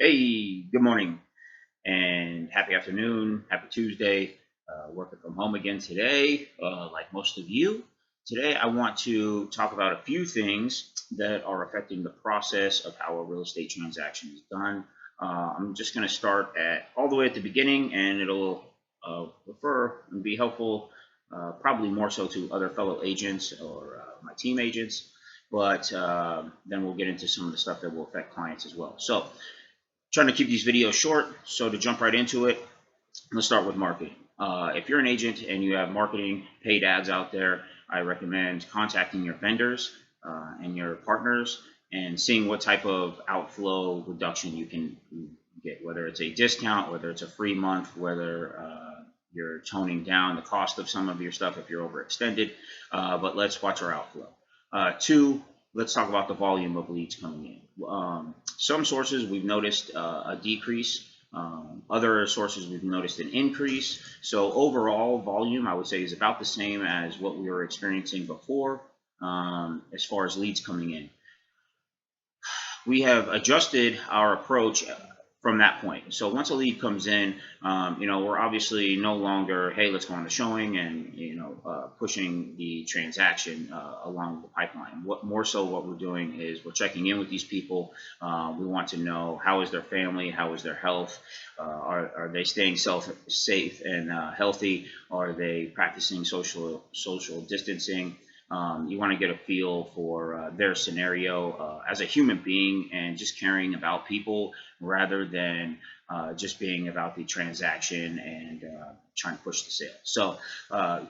Hey, good morning and happy afternoon, happy Tuesday. Working from home again today, like most of you. Today, I want to talk about a few things that are affecting the process of how a real estate transaction is done. I'm just going to start at all the way at the beginning, and it'll refer and be helpful, probably more so to other fellow agents or my team agents. But then we'll get into some of the stuff that will affect clients as well. So, trying to keep these videos short, so to jump right into it, let's start with marketing. If you're an agent and you have marketing paid ads out there, I recommend contacting your vendors and your partners and seeing what type of outflow reduction you can get, whether it's a discount, whether it's a free month, whether you're toning down the cost of some of your stuff if you're overextended. But let's watch our outflow. Two, let's talk about the volume of leads coming in. Some sources we've noticed a decrease. Other sources we've noticed an increase. So overall volume, I would say, is about the same as what we were experiencing before as far as leads coming in. We have adjusted our approach from that point. So once a lead comes in, we're obviously no longer, hey, let's go on the showing and pushing the transaction along the pipeline. What we're doing is we're checking in with these people. We want to know, how is their family, how is their health, are they staying safe and healthy, are they practicing social distancing. You want to get a feel for their scenario as a human being and just caring about people rather than just being about the transaction and trying to push the sale. So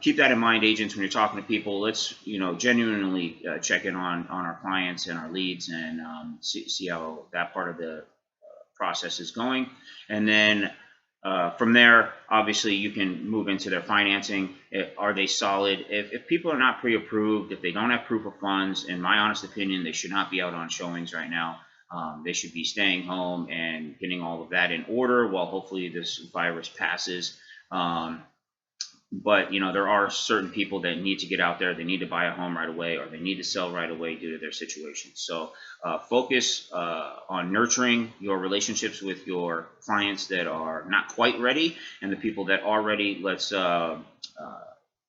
keep that in mind, agents, when you're talking to people. Let's genuinely check in on our clients and our leads and see how that part of the process is going. And then from there, obviously, you can move into their financing. Are they solid? If people are not pre-approved, if they don't have proof of funds, in my honest opinion, they should not be out on showings right now. They should be staying home and getting all of that in order while hopefully this virus passes. But there are certain people that need to get out there. They need to buy a home right away, or they need to sell right away due to their situation. So focus on nurturing your relationships with your clients that are not quite ready, and the people that are ready. Let's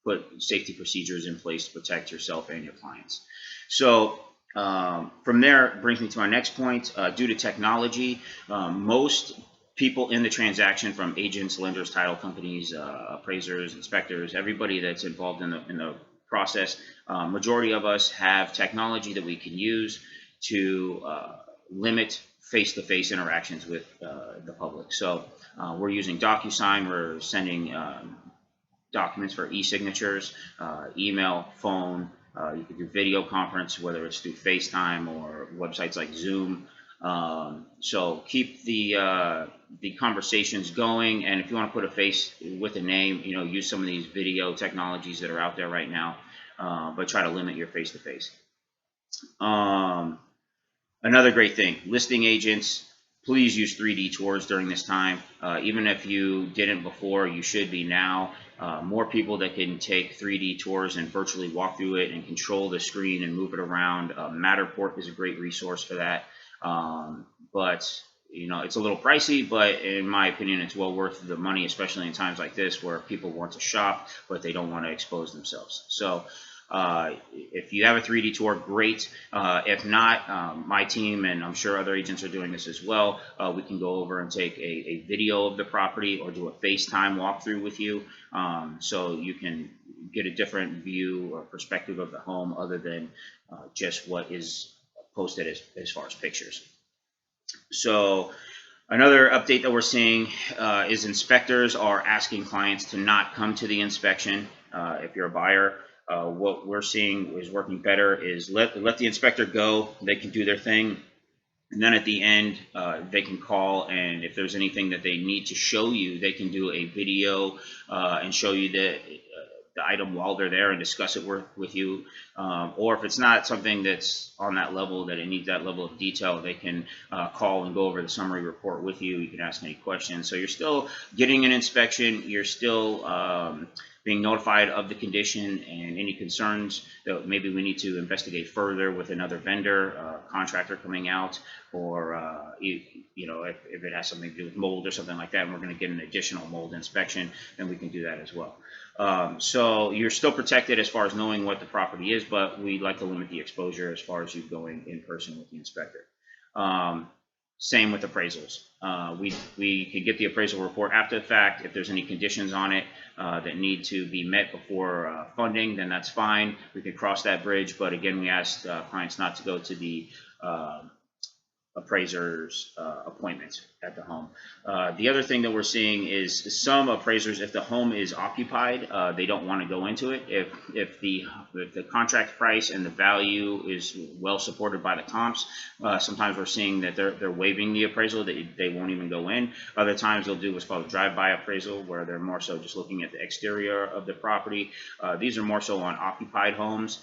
put safety procedures in place to protect yourself and your clients. So from there, it brings me to my next point. Due to technology, most people in the transaction, from agents, lenders, title companies, appraisers, inspectors, everybody that's involved in the process, majority of us have technology that we can use to limit face-to-face interactions with the public. So we're using DocuSign. We're sending documents for e-signatures, email, phone. You can do video conference, whether it's through FaceTime or websites like Zoom. So keep the conversations going, and if you want to put a face with a name, use some of these video technologies that are out there right now, but try to limit your face-to-face. Another great thing, listing agents, please use 3D tours during this time. Even if you didn't before, you should be now. More people that can take 3D tours and virtually walk through it and control the screen and move it around. Matterport is a great resource for that. But it's a little pricey, but in my opinion, it's well worth the money, especially in times like this where people want to shop, but they don't want to expose themselves. So if you have a 3D tour, great. If not, my team, and I'm sure other agents are doing this as well, we can go over and take a video of the property or do a FaceTime walkthrough with you, so you can get a different view or perspective of the home other than just what is posted as far as pictures. So another update that we're seeing is inspectors are asking clients to not come to the inspection. If you're a buyer, what we're seeing is working better is let the inspector go. They can do their thing, and then at the end they can call, and if there's anything that they need to show you, they can do a video and show you the item while they're there and discuss it with you. Or if it's not something that's on that level, that it needs that level of detail, they can call and go over the summary report with you. You can ask any questions. So you're still getting an inspection. You're still being notified of the condition and any concerns that maybe we need to investigate further with another vendor, contractor coming out, or if it has something to do with mold or something like that, and we're going to get an additional mold inspection, then we can do that as well. So you're still protected as far as knowing what the property is, but we like to limit the exposure as far as you going in person with the inspector. Same with appraisals. We can get the appraisal report after the fact. If there's any conditions on it that need to be met before funding, then that's fine. We can cross that bridge. But again, we ask clients not to go to the appraisers appointments at the home. The other thing that we're seeing is some appraisers, if the home is occupied, they don't want to go into it. If the contract price and the value is well supported by the comps, sometimes we're seeing that they're waiving the appraisal, they won't even go in. Other times they'll do what's called a drive-by appraisal, where they're more so just looking at the exterior of the property. These are more so on occupied homes,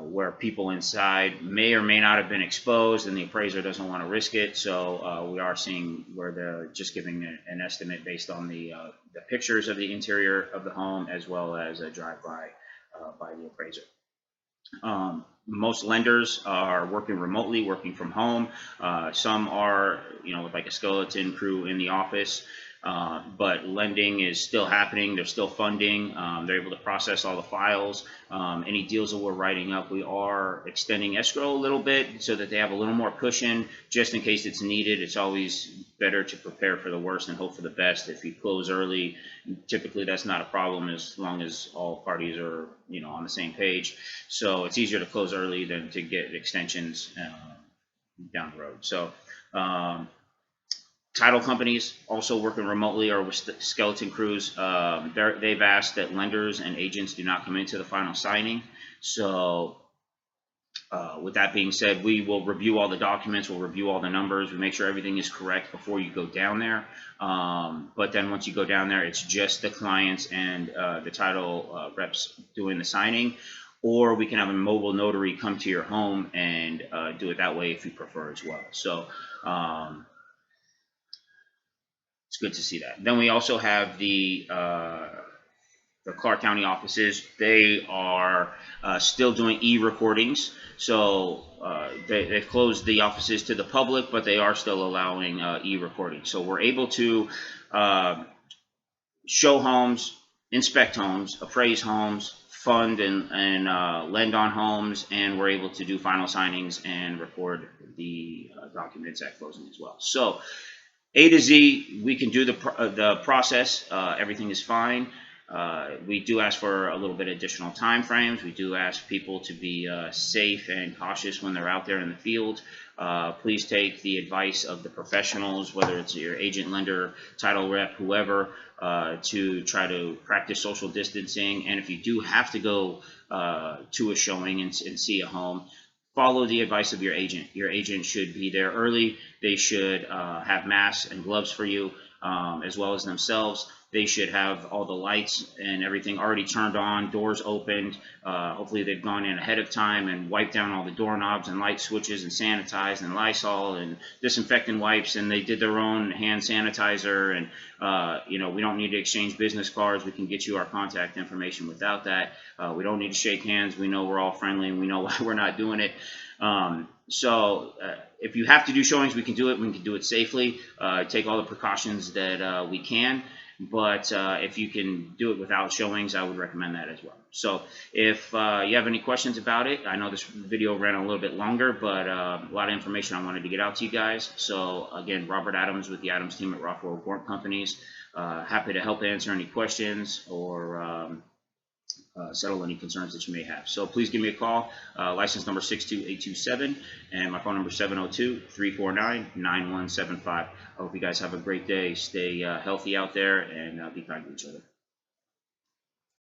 where people inside may or may not have been exposed, and the appraiser doesn't want to risk it. So we are seeing where they're just giving an estimate based on the pictures of the interior of the home, as well as a drive-by by the appraiser. Most lenders are working remotely, working from home. Some are, with like a skeleton crew in the office. But lending is still happening. They're still funding. They're able to process all the files. Any deals that we're writing up, we are extending escrow a little bit so that they have a little more cushion just in case it's needed. It's always better to prepare for the worst and hope for the best. If you close early, typically that's not a problem as long as all parties are, on the same page. So it's easier to close early than to get extensions down the road. So title companies also working remotely or with skeleton crews. They've asked that lenders and agents do not come into the final signing. So with that being said, we will review all the documents, we'll review all the numbers, we make sure everything is correct before you go down there. But then once you go down there, it's just the clients and the title reps doing the signing. Or we can have a mobile notary come to your home and do it that way if you prefer as well. So it's good to see that. Then we also have the Clark County offices. They are still doing e-recordings. So they've closed the offices to the public, but they are still allowing e-recordings. So we're able to show homes, inspect homes, appraise homes, fund and lend on homes, and we're able to do final signings and record the documents at closing as well. So A to Z, we can do the process. Everything is fine. We do ask for a little bit additional time frames. We do ask people to be safe and cautious when they're out there in the field. Please take the advice of the professionals, whether it's your agent, lender, title rep, whoever, to try to practice social distancing. And if you do have to go to a showing and see a home, follow the advice of your agent. Your agent should be there early. They should have masks and gloves for you, as well as themselves. They should have all the lights and everything already turned on, doors opened. Hopefully they've gone in ahead of time and wiped down all the doorknobs and light switches and sanitized and Lysol and disinfectant wipes, and they did their own hand sanitizer. And we don't need to exchange business cards. We can get you our contact information without that. We don't need to shake hands. We know we're all friendly and we know why we're not doing it. So if you have to do showings, we can do it. We can do it safely. Take all the precautions that we can. But if you can do it without showings, I would recommend that as well. So if you have any questions about it, I know this video ran a little bit longer, but a lot of information I wanted to get out to you guys. So again, Robert Adams with the Adams team at Rothwell Gornt Companies. Happy to help answer any questions or settle any concerns that you may have. So please give me a call. License number 62827, and my phone number 702-349-9175. I hope you guys have a great day. Stay healthy out there and be kind to each other.